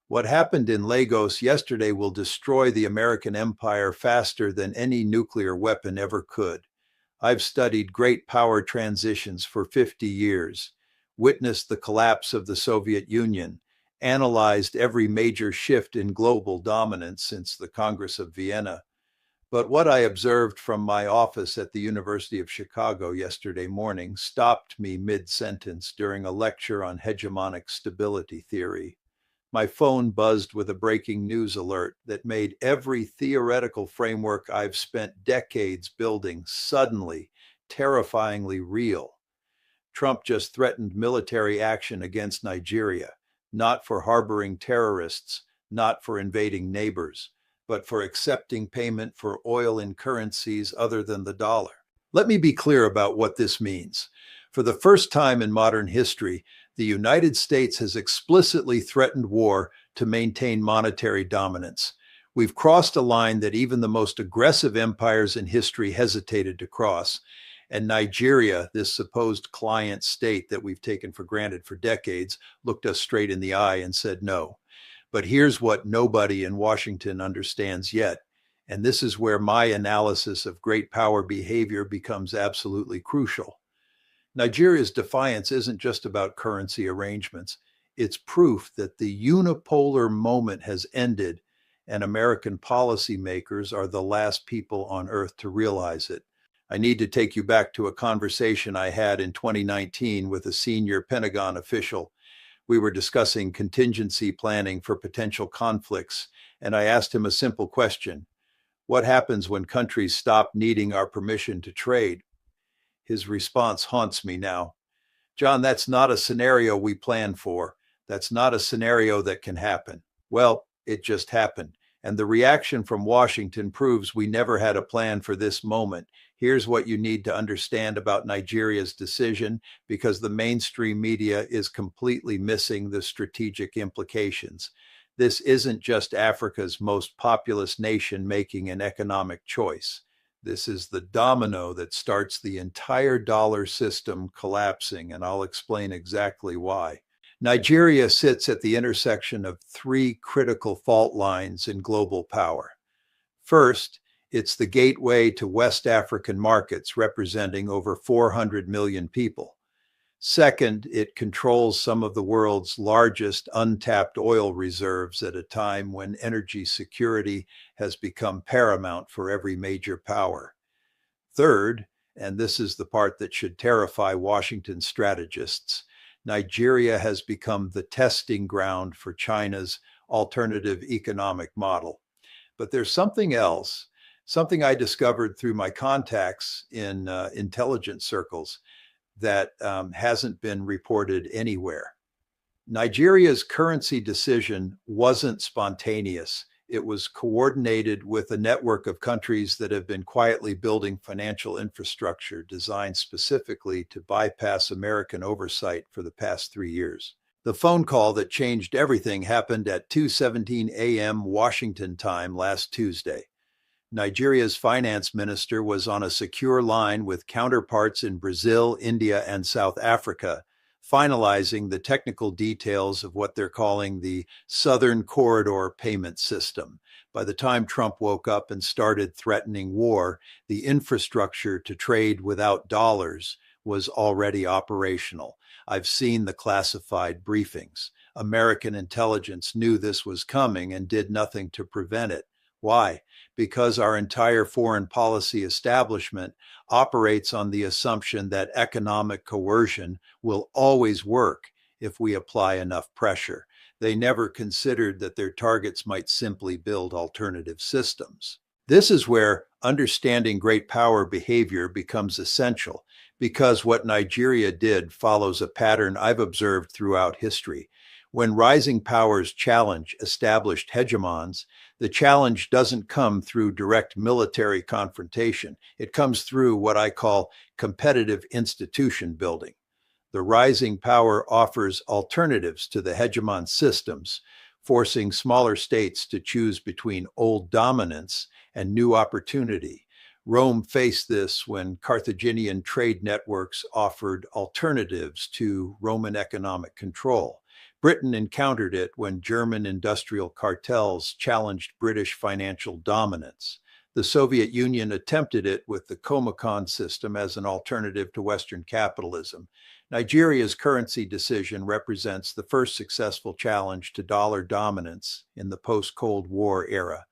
What happened in Lagos yesterday will destroy the American empire faster than any nuclear weapon ever could. I've studied great power transitions for 50 years, witnessed the collapse of the Soviet Union, analyzed every major shift in global dominance since the Congress of Vienna. But what I observed from my office at the University of Chicago yesterday morning stopped me mid-sentence during a lecture on hegemonic stability theory. My phone buzzed with a breaking news alert that made every theoretical framework I've spent decades building suddenly, terrifyingly real. Trump just threatened military action against Nigeria, not for harboring terrorists, not for invading neighbors, but for accepting payment for oil in currencies other than the dollar. Let me be clear about what this means. For the first time in modern history, the United States has explicitly threatened war to maintain monetary dominance. We've crossed a line that even the most aggressive empires in history hesitated to cross. And Nigeria, this supposed client state that we've taken for granted for decades, looked us straight in the eye and said no. But here's what nobody in Washington understands yet. And this is where my analysis of great power behavior becomes absolutely crucial. Nigeria's defiance isn't just about currency arrangements. It's proof that the unipolar moment has ended, and American policymakers are the last people on earth to realize it. I need to take you back to a conversation I had in 2019 with a senior Pentagon official. We were discussing contingency planning for potential conflicts, and I asked him a simple question. What happens when countries stop needing our permission to trade? His response haunts me now. John, that's not a scenario we planned for. That's not a scenario that can happen. Well, it just happened. And the reaction from Washington proves we never had a plan for this moment. Here's what you need to understand about Nigeria's decision, because the mainstream media is completely missing the strategic implications. This isn't just Africa's most populous nation making an economic choice. This is the domino that starts the entire dollar system collapsing, and I'll explain exactly why. Nigeria sits at the intersection of three critical fault lines in global power. First, it's the gateway to West African markets, representing over 400 million people. Second, it controls some of the world's largest untapped oil reserves at a time when energy security has become paramount for every major power. Third, and this is the part that should terrify Washington strategists, Nigeria has become the testing ground for China's alternative economic model. But there's something else, something I discovered through my contacts in intelligence circles that hasn't been reported anywhere. Nigeria's currency decision wasn't spontaneous. It was coordinated with a network of countries that have been quietly building financial infrastructure designed specifically to bypass American oversight for the past 3 years. The phone call that changed everything happened at 2:17 a.m. Washington time last Tuesday. Nigeria's finance minister was on a secure line with counterparts in Brazil, India, and South Africa, finalizing the technical details of what they're calling the Southern Corridor payment system. By the time Trump woke up and started threatening war, the infrastructure to trade without dollars was already operational. I've seen the classified briefings. American intelligence knew this was coming and did nothing to prevent it. Why? Because our entire foreign policy establishment operates on the assumption that economic coercion will always work if we apply enough pressure. They never considered that their targets might simply build alternative systems. This is where understanding great power behavior becomes essential, because what Nigeria did follows a pattern I've observed throughout history. When rising powers challenge established hegemons, the challenge doesn't come through direct military confrontation. It comes through what I call competitive institution building. The rising power offers alternatives to the hegemon systems, forcing smaller states to choose between old dominance and new opportunity. Rome faced this when Carthaginian trade networks offered alternatives to Roman economic control. Britain encountered it when German industrial cartels challenged British financial dominance. The Soviet Union attempted it with the Comecon system as an alternative to Western capitalism. Nigeria's currency decision represents the first successful challenge to dollar dominance in the post-Cold War era.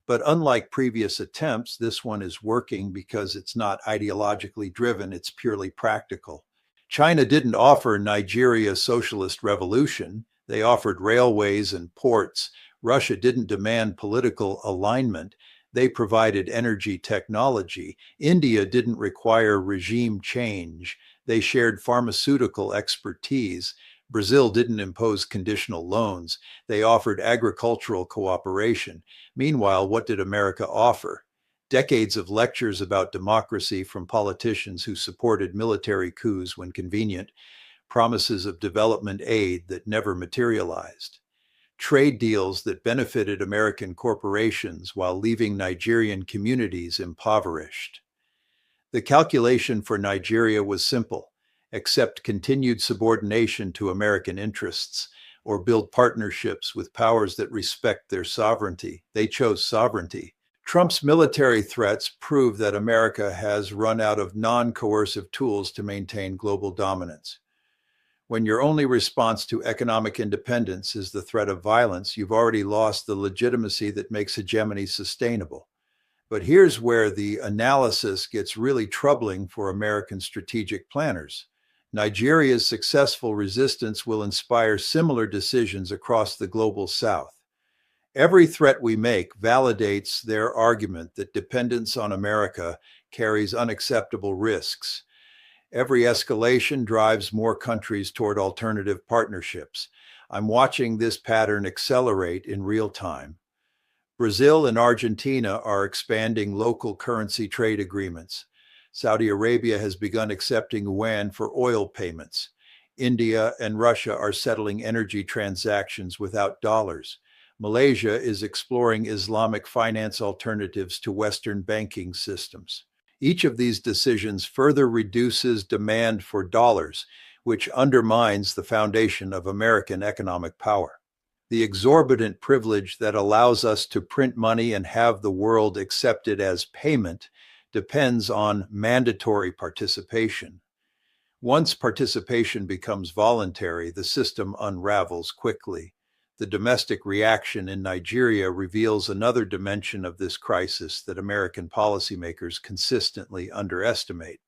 But unlike previous attempts, this one is working because it's not ideologically driven, it's purely practical. China didn't offer Nigeria a socialist revolution. They offered railways and ports. Russia didn't demand political alignment. They provided energy technology. India didn't require regime change. They shared pharmaceutical expertise. Brazil didn't impose conditional loans. They offered agricultural cooperation. Meanwhile, what did America offer? Decades of lectures about democracy from politicians who supported military coups when convenient, promises of development aid that never materialized, trade deals that benefited American corporations while leaving Nigerian communities impoverished. The calculation for Nigeria was simple: accept continued subordination to American interests, or build partnerships with powers that respect their sovereignty. They chose sovereignty. Trump's military threats prove that America has run out of non-coercive tools to maintain global dominance. When your only response to economic independence is the threat of violence, you've already lost the legitimacy that makes hegemony sustainable. But here's where the analysis gets really troubling for American strategic planners. Nigeria's successful resistance will inspire similar decisions across the global South. Every threat we make validates their argument that dependence on America carries unacceptable risks. Every escalation drives more countries toward alternative partnerships. I'm watching this pattern accelerate in real time. Brazil and Argentina are expanding local currency trade agreements. Saudi Arabia has begun accepting yuan for oil payments. India and Russia are settling energy transactions without dollars. Malaysia is exploring Islamic finance alternatives to Western banking systems. Each of these decisions further reduces demand for dollars, which undermines the foundation of American economic power. The exorbitant privilege that allows us to print money and have the world accept it as payment depends on mandatory participation. Once participation becomes voluntary, the system unravels quickly. The domestic reaction in Nigeria reveals another dimension of this crisis that American policymakers consistently underestimate.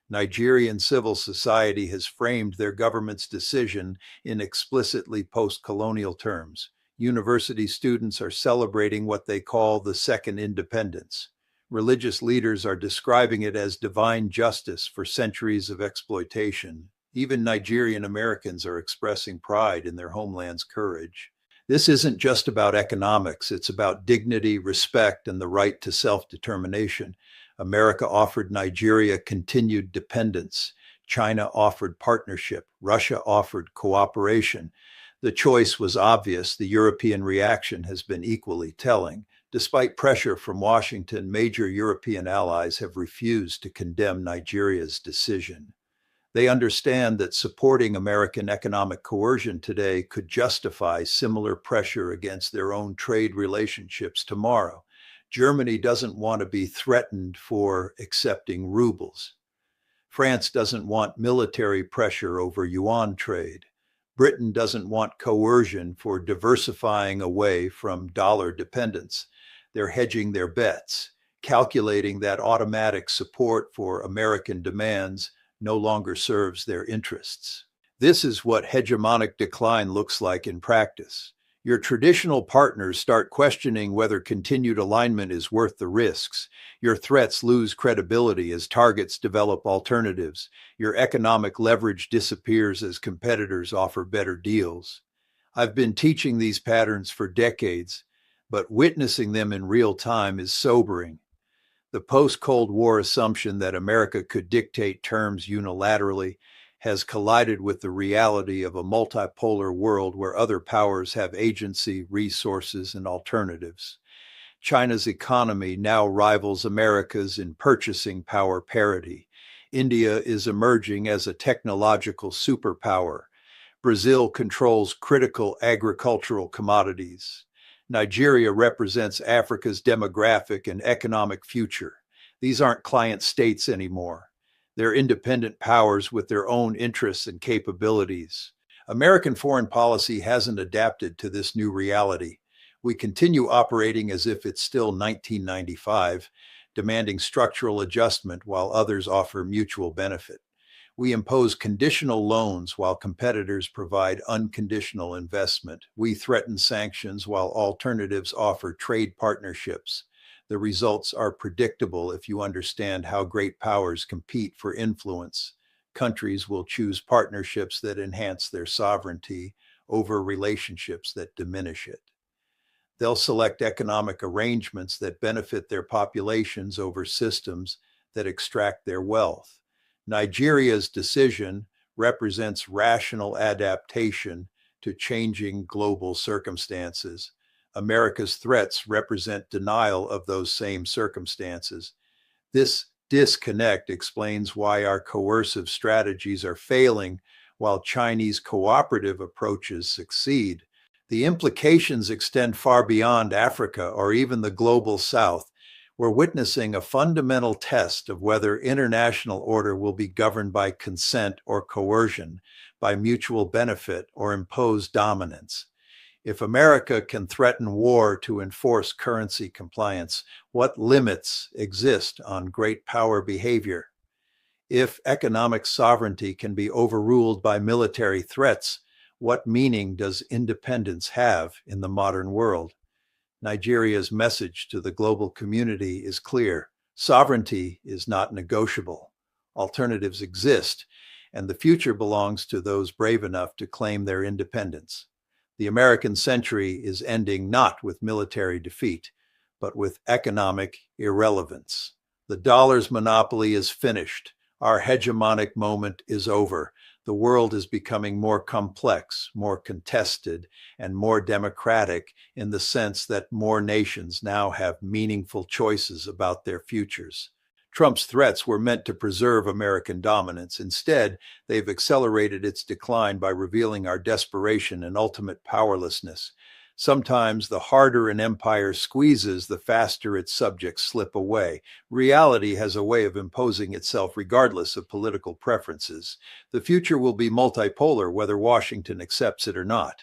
Nigerian civil society has framed their government's decision in explicitly post-colonial terms. University students are celebrating what they call the second independence. Religious leaders are describing it as divine justice for centuries of exploitation. Even Nigerian Americans are expressing pride in their homeland's courage. This isn't just about economics, it's about dignity, respect, and the right to self-determination. America offered Nigeria continued dependence. China offered partnership. Russia offered cooperation. The choice was obvious. The European reaction has been equally telling. Despite pressure from Washington, major European allies have refused to condemn Nigeria's decision. They understand that supporting American economic coercion today could justify similar pressure against their own trade relationships tomorrow. Germany doesn't want to be threatened for accepting rubles. France doesn't want military pressure over yuan trade. Britain doesn't want coercion for diversifying away from dollar dependence. They're hedging their bets, calculating that automatic support for American demands no longer serves their interests. This is what hegemonic decline looks like in practice. Your traditional partners start questioning whether continued alignment is worth the risks. Your threats lose credibility as targets develop alternatives. Your economic leverage disappears as competitors offer better deals. I've been teaching these patterns for decades, but witnessing them in real time is sobering. The post-Cold War assumption that America could dictate terms unilaterally has collided with the reality of a multipolar world where other powers have agency, resources, and alternatives. China's economy now rivals America's in purchasing power parity. India is emerging as a technological superpower. Brazil controls critical agricultural commodities. Nigeria represents Africa's demographic and economic future. These aren't client states anymore. They're independent powers with their own interests and capabilities. American foreign policy hasn't adapted to this new reality. We continue operating as if it's still 1995, demanding structural adjustment while others offer mutual benefit. We impose conditional loans while competitors provide unconditional investment. We threaten sanctions while alternatives offer trade partnerships. The results are predictable if you understand how great powers compete for influence. Countries will choose partnerships that enhance their sovereignty over relationships that diminish it. They'll select economic arrangements that benefit their populations over systems that extract their wealth. Nigeria's decision represents rational adaptation to changing global circumstances. America's threats represent denial of those same circumstances. This disconnect explains why our coercive strategies are failing while Chinese cooperative approaches succeed. The implications extend far beyond Africa or even the global South. We're witnessing a fundamental test of whether international order will be governed by consent or coercion, by mutual benefit or imposed dominance. If America can threaten war to enforce currency compliance, what limits exist on great power behavior? If economic sovereignty can be overruled by military threats, what meaning does independence have in the modern world? Nigeria's message to the global community is clear. Sovereignty is not negotiable. Alternatives exist, and the future belongs to those brave enough to claim their independence. The American century is ending not with military defeat, but with economic irrelevance. The dollar's monopoly is finished. Our hegemonic moment is over. The world is becoming more complex, more contested, and more democratic in the sense that more nations now have meaningful choices about their futures. Trump's threats were meant to preserve American dominance. Instead, they've accelerated its decline by revealing our desperation and ultimate powerlessness. Sometimes the harder an empire squeezes, the faster its subjects slip away. Reality has a way of imposing itself regardless of political preferences. The future will be multipolar whether Washington accepts it or not.